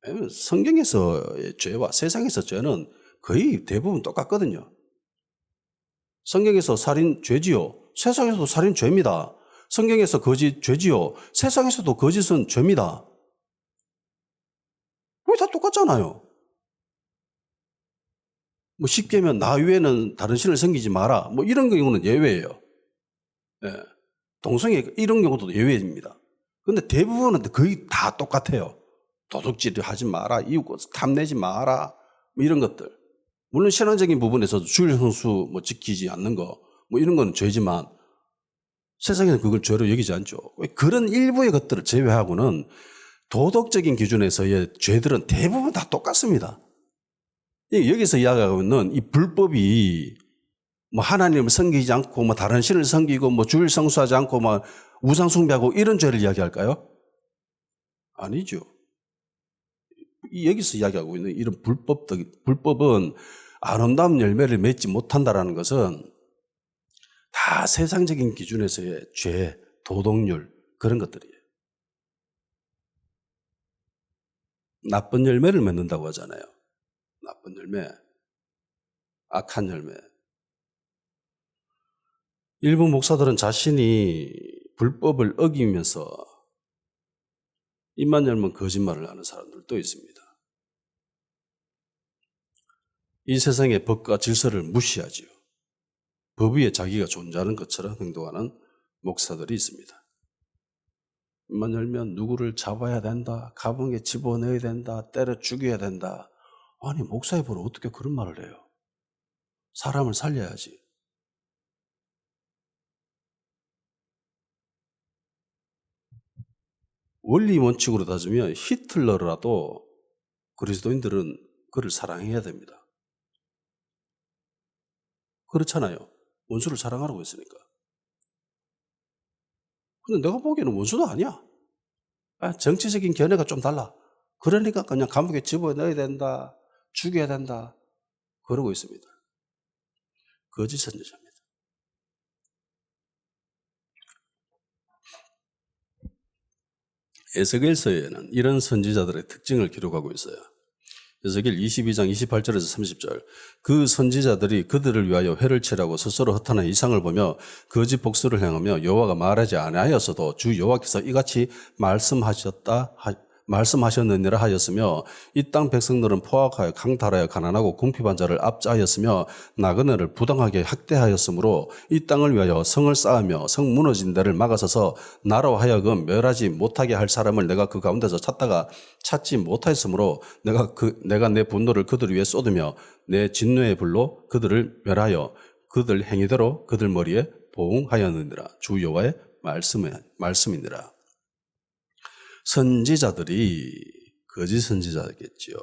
왜냐하면 성경에서의 죄와 세상에서 죄는 거의 대부분 똑같거든요. 성경에서 살인 죄지요. 세상에서도 살인 죄입니다. 성경에서 거짓 죄지요. 세상에서도 거짓은 죄입니다. 거의 다 똑같잖아요. 뭐 쉽게 하면 나 외에는 다른 신을 섬기지 마라. 뭐 이런 경우는 예외예요. 예. 동성애 이런 경우도 예외입니다. 근데 대부분은 거의 다 똑같아요. 도둑질 하지 마라. 이웃 탐내지 마라. 뭐 이런 것들. 물론 신앙적인 부분에서도 주일 성수 뭐 지키지 않는 거 뭐 이런 건 죄지만 세상에는 그걸 죄로 여기지 않죠. 그런 일부의 것들을 제외하고는 도덕적인 기준에서의 죄들은 대부분 다 똑같습니다. 여기서 이야기하고 있는 이 불법이 뭐 하나님을 섬기지 않고 뭐 다른 신을 섬기고 뭐 주일 성수하지 않고 뭐 우상 숭배하고 이런 죄를 이야기할까요? 아니죠. 여기서 이야기하고 있는 이런 불법은 아름다운 열매를 맺지 못한다는 것은 다 세상적인 기준에서의 죄, 도덕률 그런 것들이에요. 나쁜 열매를 맺는다고 하잖아요. 나쁜 열매, 악한 열매. 일부 목사들은 자신이 불법을 어기면서 입만 열면 거짓말을 하는 사람들도 있습니다. 이 세상의 법과 질서를 무시하지요. 법 위에 자기가 존재하는 것처럼 행동하는 목사들이 있습니다. 입만 열면 누구를 잡아야 된다, 감옥에 집어넣어야 된다, 때려 죽여야 된다. 아니 목사의 벌을 어떻게 그런 말을 해요? 사람을 살려야지. 원리 원칙으로 따지면 히틀러라도 그리스도인들은 그를 사랑해야 됩니다. 그렇잖아요. 원수를 사랑하라고 했으니까. 근데 내가 보기에는 원수도 아니야. 정치적인 견해가 좀 달라. 그러니까 그냥 감옥에 집어넣어야 된다, 죽여야 된다 그러고 있습니다. 거짓 선지자입니다. 에스겔서에는 이런 선지자들의 특징을 기록하고 있어요. 에스겔 22장 28절에서 30절 그 선지자들이 그들을 위하여 회를 치라고 스스로 허탄한 이상을 보며 거짓 복수를 행하며 여호와가 말하지 아니하였어도 주 여호와께서 이같이 말씀하셨느니라 하였으며 이 땅 백성들은 포악하여 강탈하여 가난하고 궁핍한 자를 압제하였으며 나그네를 부당하게 학대하였으므로 이 땅을 위하여 성을 쌓으며 성 무너진 데를 막아서서 나로 하여금 멸하지 못하게 할 사람을 내가 그 가운데서 찾다가 찾지 못하였으므로 내가 내 분노를 그들 위에 쏟으며 내 진노의 불로 그들을 멸하여 그들 행위대로 그들 머리에 보응하였느니라. 주 여호와의 말씀이니라. 선지자들이 거짓 선지자겠지요.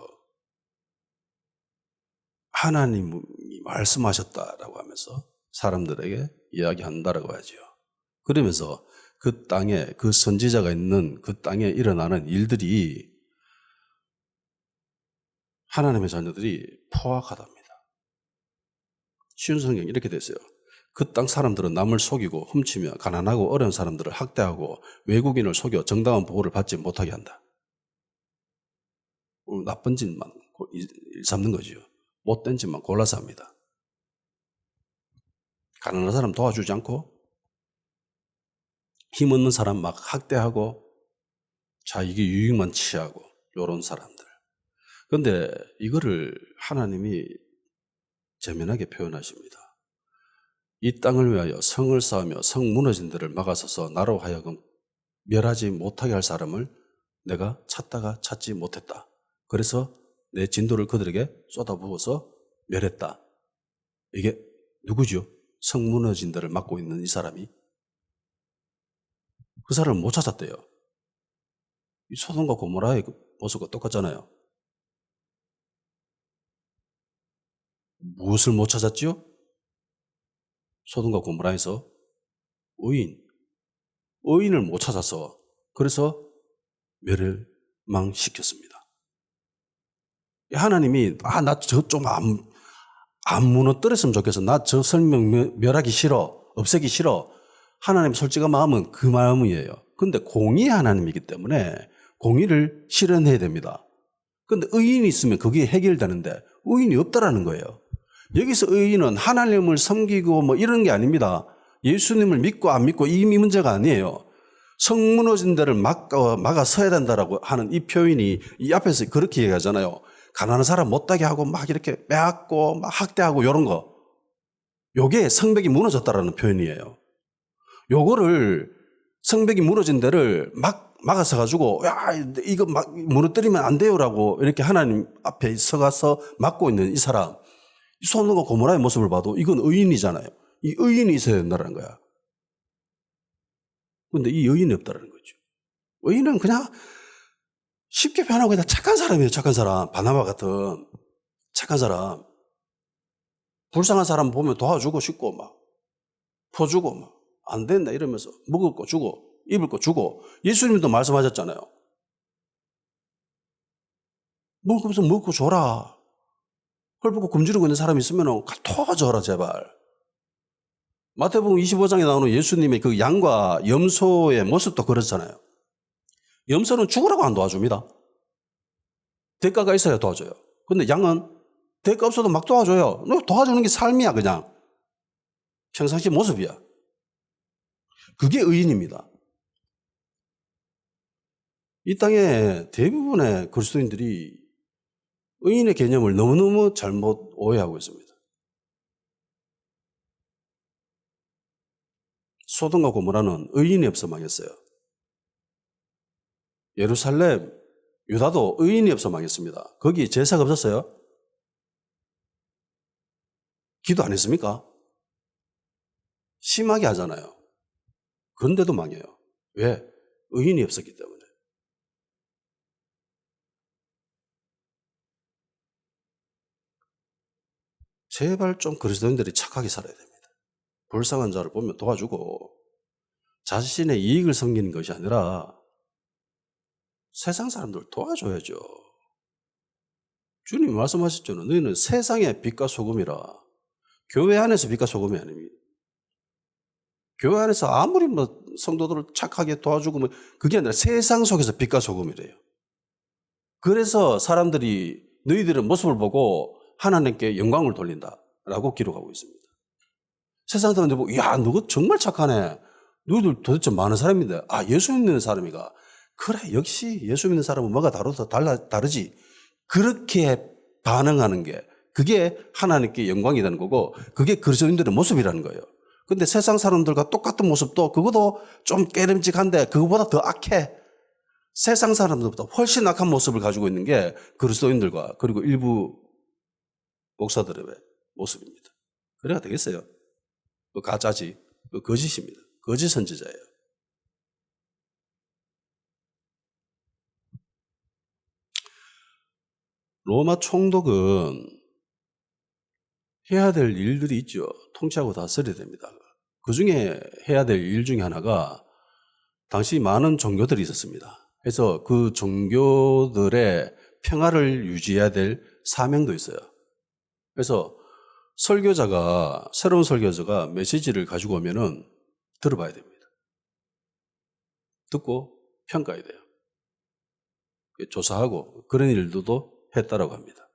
하나님이 말씀하셨다라고 하면서 사람들에게 이야기한다라고 하죠. 그러면서 그 땅에, 그 선지자가 있는 그 땅에 일어나는 일들이 하나님의 자녀들이 포악하답니다. 쉬운 성경 이렇게 됐어요. 그 땅 사람들은 남을 속이고 훔치며 가난하고 어려운 사람들을 학대하고 외국인을 속여 정당한 보호를 받지 못하게 한다. 나쁜 짓만 일삼는 거지요. 못된 짓만 골라서 합니다. 가난한 사람 도와주지 않고 힘없는 사람 막 학대하고 자기의 유익만 취하고 이런 사람들. 그런데 이거를 하나님이 재미나게 표현하십니다. 이 땅을 위하여 성을 쌓으며 성 무너진 데를 막아서서 나로 하여금 멸하지 못하게 할 사람을 내가 찾다가 찾지 못했다. 그래서 내 진도를 그들에게 쏟아부어서 멸했다. 이게 누구죠? 성 무너진 데를 막고 있는 이 사람이. 그 사람을 못 찾았대요. 이 소돔과 고모라의 모습과 똑같잖아요. 무엇을 못 찾았지요? 소돔과 고모라에서 의인을 못 찾아서 그래서 멸망시켰습니다. 하나님이 나 저 좀 안 무너뜨렸으면 좋겠어. 나 저 설명 멸하기 싫어. 없애기 싫어. 하나님 솔직한 마음은 그 마음이에요. 근데 공의 하나님이기 때문에 공의를 실현해야 됩니다. 근데 의인이 있으면 그게 해결되는데 의인이 없다라는 거예요. 여기서 의인은 하나님을 섬기고 뭐 이런 게 아닙니다. 예수님을 믿고 안 믿고 이 문제가 아니에요. 성 무너진 데를 막아 서야 된다라고 하는 이 표현이 이 앞에서 그렇게 얘기하잖아요. 가난한 사람 못되게 하고 막 이렇게 빼앗고 막 학대하고 이런 거. 요게 성벽이 무너졌다라는 표현이에요. 요거를 성벽이 무너진 데를 막아서 가지고 야 이거 막 무너뜨리면 안 돼요라고 이렇게 하나님 앞에 서가서 막고 있는 이 사람. 소돔과 고모라의 모습을 봐도 이건 의인이잖아요. 이 의인이 있어야 된다는 거야. 그런데 이 의인이 없다는 거죠. 의인은 그냥 쉽게 표현하고 그냥 착한 사람이에요. 착한 사람. 바나바 같은 착한 사람. 불쌍한 사람 보면 도와주고 싶고 막 퍼주고 막 안 된다 이러면서 먹을 거 주고 입을 거 주고 예수님도 말씀하셨잖아요. 먹으면서 먹고 줘라. 헐벗고 굶주리고 있는 사람이 있으면 도와줘라 제발. 마태복음 25장에 나오는 예수님의 그 양과 염소의 모습도 그렇잖아요. 염소는 죽으라고 안 도와줍니다. 대가가 있어야 도와줘요. 근데 양은 대가 없어도 막 도와줘요. 도와주는 게 삶이야 그냥. 평상시 모습이야. 그게 의인입니다. 이 땅에 대부분의 그리스도인들이 의인의 개념을 너무너무 잘못 오해하고 있습니다. 소돔과 고모라는 의인이 없어 망했어요. 예루살렘, 유다도 의인이 없어 망했습니다. 거기 제사가 없었어요? 기도 안 했습니까? 심하게 하잖아요. 그런데도 망해요. 왜? 의인이 없었기 때문에. 제발 좀 그리스도인들이 착하게 살아야 됩니다. 불쌍한 자를 보면 도와주고 자신의 이익을 섬기는 것이 아니라 세상 사람들 도와줘야죠. 주님이 말씀하셨잖아요. 너희는 세상의 빛과 소금이라. 교회 안에서 빛과 소금이 아닙니다. 교회 안에서 아무리 뭐 성도들을 착하게 도와주고 뭐 그게 아니라 세상 속에서 빛과 소금이래요. 그래서 사람들이 너희들의 모습을 보고 하나님께 영광을 돌린다라고 기록하고 있습니다. 세상 사람들 보고 야 너가 정말 착하네. 너희들 도대체 많은 사람인데 예수 믿는 사람이가 그래 역시 예수 믿는 사람은 뭐가 다르지. 그렇게 반응하는 게 그게 하나님께 영광이 되는 거고 그게 그리스도인들의 모습이라는 거예요. 근데 세상 사람들과 똑같은 모습도 그것도 좀 깨름직한데 그거보다 더 악해. 세상 사람들보다 훨씬 악한 모습을 가지고 있는 게 그리스도인들과 그리고 일부 목사들의 모습입니다. 그래야 되겠어요. 그 가짜지, 그 거짓입니다. 거짓 선지자예요. 로마 총독은 해야 될 일들이 있죠. 통치하고 다스려야 됩니다. 그 중에 해야 될 일 중에 하나가 당시 많은 종교들이 있었습니다. 그래서 그 종교들의 평화를 유지해야 될 사명도 있어요. 그래서 새로운 설교자가 메시지를 가지고 오면은 들어봐야 됩니다. 듣고 평가해야 돼요. 조사하고 그런 일들도 했다라고 합니다.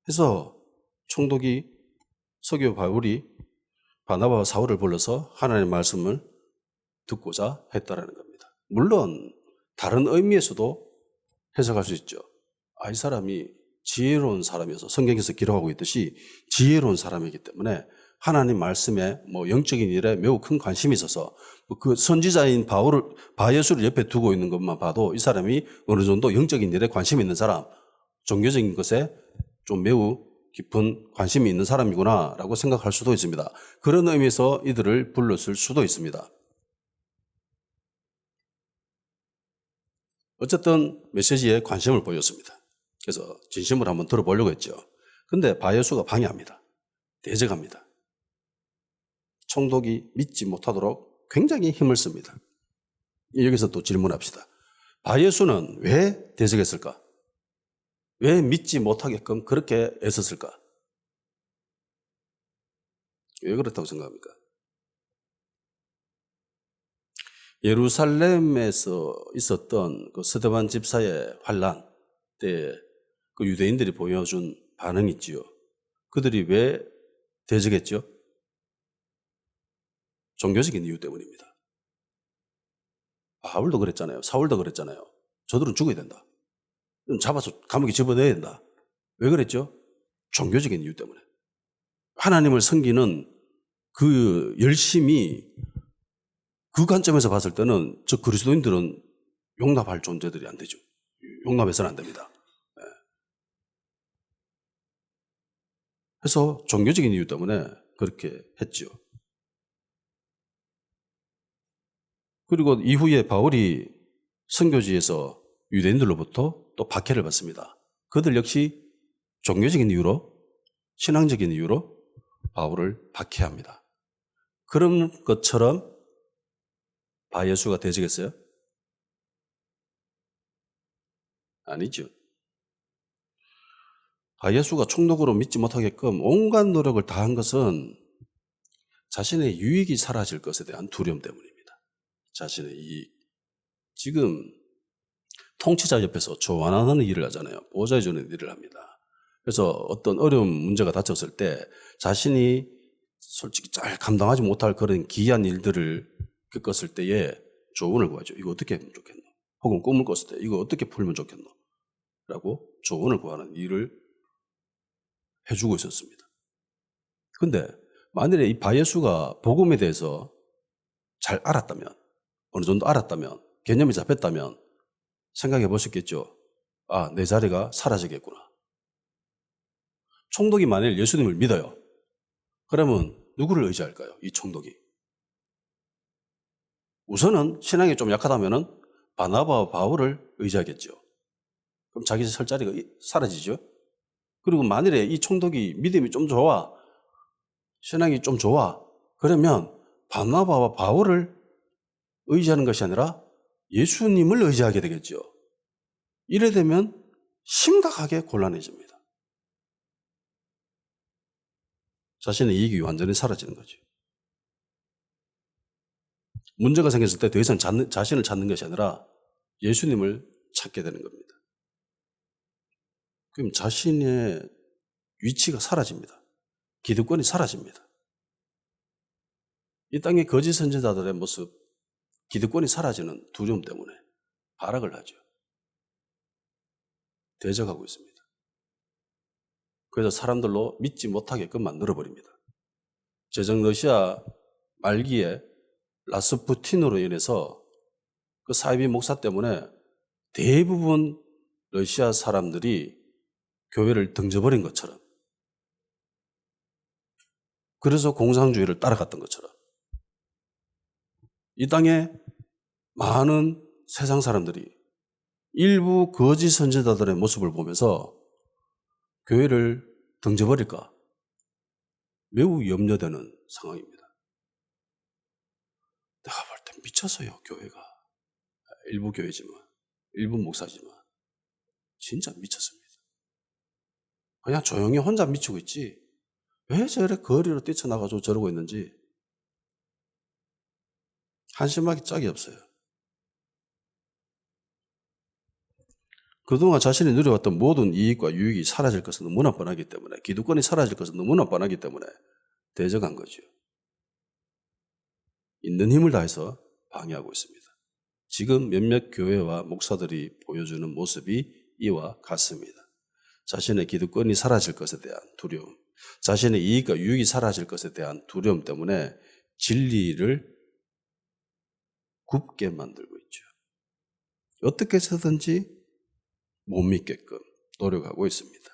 그래서 총독이 서기오 바울이 바나바와 사울을 불러서 하나님의 말씀을 듣고자 했다라는 겁니다. 물론 다른 의미에서도 해석할 수 있죠. 이 사람이 지혜로운 사람이어서 성경에서 기록하고 있듯이 지혜로운 사람이기 때문에 하나님 말씀에 영적인 일에 매우 큰 관심이 있어서 그 선지자인 바예수를 옆에 두고 있는 것만 봐도 이 사람이 어느 정도 영적인 일에 관심이 있는 사람, 종교적인 것에 좀 매우 깊은 관심이 있는 사람이구나라고 생각할 수도 있습니다. 그런 의미에서 이들을 불렀을 수도 있습니다. 어쨌든 메시지에 관심을 보였습니다. 그래서 진심을 한번 들어보려고 했죠. 근데 바예수가 방해합니다. 대적합니다. 총독이 믿지 못하도록 굉장히 힘을 씁니다. 여기서 또 질문합시다. 바예수는 왜 대적했을까? 왜 믿지 못하게끔 그렇게 애썼을까? 왜 그렇다고 생각합니까? 예루살렘에서 있었던 그 스데반 집사의 환란 때 그 유대인들이 보여준 반응이 있지요. 그들이 왜 대적했죠? 종교적인 이유 때문입니다. 바울도 그랬잖아요. 사울도 그랬잖아요. 저들은 죽어야 된다. 잡아서 감옥에 집어넣어야 된다. 왜 그랬죠? 종교적인 이유 때문에. 하나님을 섬기는 그 열심이 그 관점에서 봤을 때는 저 그리스도인들은 용납할 존재들이 안 되죠. 용납해서는 안 됩니다. 그래서 종교적인 이유 때문에 그렇게 했죠. 그리고 이후에 바울이 선교지에서 유대인들로부터 또 박해를 받습니다. 그들 역시 종교적인 이유로, 신앙적인 이유로 바울을 박해합니다. 그런 것처럼 바예수가 대적했어요? 아니죠. 바예수가 총독으로 믿지 못하게끔 온갖 노력을 다한 것은 자신의 유익이 사라질 것에 대한 두려움 때문입니다. 자신의 이익. 지금 통치자 옆에서 조언하는 일을 하잖아요. 보좌해주는 일을 합니다. 그래서 어떤 어려운 문제가 닥쳤을 때 자신이 솔직히 잘 감당하지 못할 그런 기이한 일들을 겪었을 때에 조언을 구하죠. 이거 어떻게 하면 좋겠노? 혹은 꿈을 꿨을 때 이거 어떻게 풀면 좋겠노? 라고 조언을 구하는 일을 해주고 있었습니다. 근데 만일에 이 바예수가 복음에 대해서 잘 알았다면, 어느 정도 알았다면, 개념이 잡혔다면 생각해 보셨겠죠? 내 자리가 사라지겠구나. 총독이 만일 예수님을 믿어요. 그러면 누구를 의지할까요? 이 총독이. 우선은 신앙이 좀 약하다면은 바나바와 바울을 의지하겠죠. 그럼 자기 설 자리가 사라지죠. 그리고 만일에 이 총독이 믿음이 좀 좋아, 신앙이 좀 좋아, 그러면 바나바와 바울을 의지하는 것이 아니라 예수님을 의지하게 되겠죠. 이래 되면 심각하게 곤란해집니다. 자신의 이익이 완전히 사라지는 거죠. 문제가 생겼을 때 더 이상 자신을 찾는 것이 아니라 예수님을 찾게 되는 겁니다. 그럼 자신의 위치가 사라집니다. 기득권이 사라집니다. 이 땅의 거짓 선지자들의 모습, 기득권이 사라지는 두려움 때문에 발악을 하죠. 대적하고 있습니다. 그래서 사람들로 믿지 못하게끔 만들어버립니다. 제정 러시아 말기에 라스푸틴으로 인해서 그 사이비 목사 때문에 대부분 러시아 사람들이 교회를 등져버린 것처럼, 그래서 공산주의를 따라갔던 것처럼 이 땅에 많은 세상 사람들이 일부 거짓 선지자들의 모습을 보면서 교회를 던져버릴까? 매우 염려되는 상황입니다. 내가 볼 때 미쳤어요, 교회가. 일부 교회지만, 일부 목사지만 진짜 미쳤습니다. 그냥 조용히 혼자 미치고 있지 왜 저래 거리로 뛰쳐나가지고 저러고 있는지 한심하기 짝이 없어요. 그동안 자신이 누려왔던 모든 이익과 유익이 사라질 것은 너무나 뻔하기 때문에, 기득권이 사라질 것은 너무나 뻔하기 때문에 대적한 거죠. 있는 힘을 다해서 방해하고 있습니다. 지금 몇몇 교회와 목사들이 보여주는 모습이 이와 같습니다. 자신의 기득권이 사라질 것에 대한 두려움, 자신의 이익과 유익이 사라질 것에 대한 두려움 때문에 진리를 굽게 만들고 있죠. 어떻게 해서든지 못 믿게끔 노력하고 있습니다.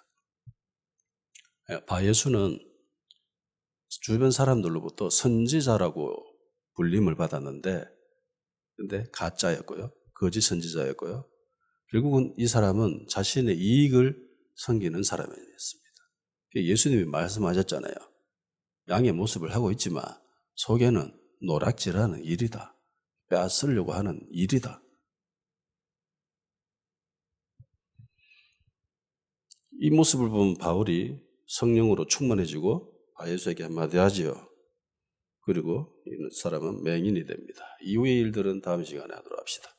바예수는 주변 사람들로부터 선지자라고 불림을 받았는데, 근데 가짜였고요. 거짓 선지자였고요. 결국은 이 사람은 자신의 이익을 섬기는 사람이었습니다. 예수님이 말씀하셨잖아요. 양의 모습을 하고 있지만 속에는 노략질하는 일이다. 빼앗으려고 하는 일이다. 이 모습을 본 바울이 성령으로 충만해지고 바예수에게 한마디 하지요. 그리고 이 사람은 맹인이 됩니다. 이후의 일들은 다음 시간에 하도록 합시다.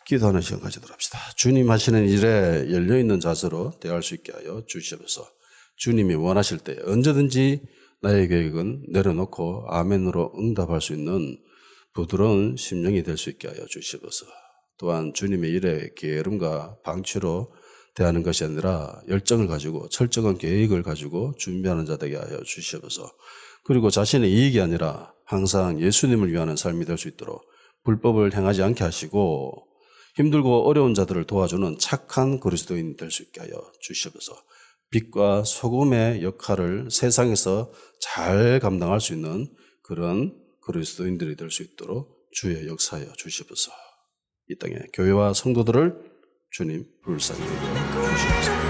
기도하는 시간 가지도록 합시다. 주님 하시는 일에 열려있는 자세로 대할 수 있게 하여 주시옵소서. 주님이 원하실 때 언제든지 나의 계획은 내려놓고 아멘으로 응답할 수 있는 부드러운 심령이 될 수 있게 하여 주시옵소서. 또한 주님의 일에 게으름과 방치로 대하는 것이 아니라 열정을 가지고 철저한 계획을 가지고 준비하는 자 되게 하여 주시옵소서. 그리고 자신의 이익이 아니라 항상 예수님을 위하는 삶이 될 수 있도록 불법을 행하지 않게 하시고 힘들고 어려운 자들을 도와주는 착한 그리스도인이 될 수 있게 하여 주시옵소서. 빛과 소금의 역할을 세상에서 잘 감당할 수 있는 그런 그리스도인들이 될 수 있도록 주의 역사하여 주시옵소서. 이 땅에 교회와 성도들을 주님 불쌍히 여겨 주시옵소서.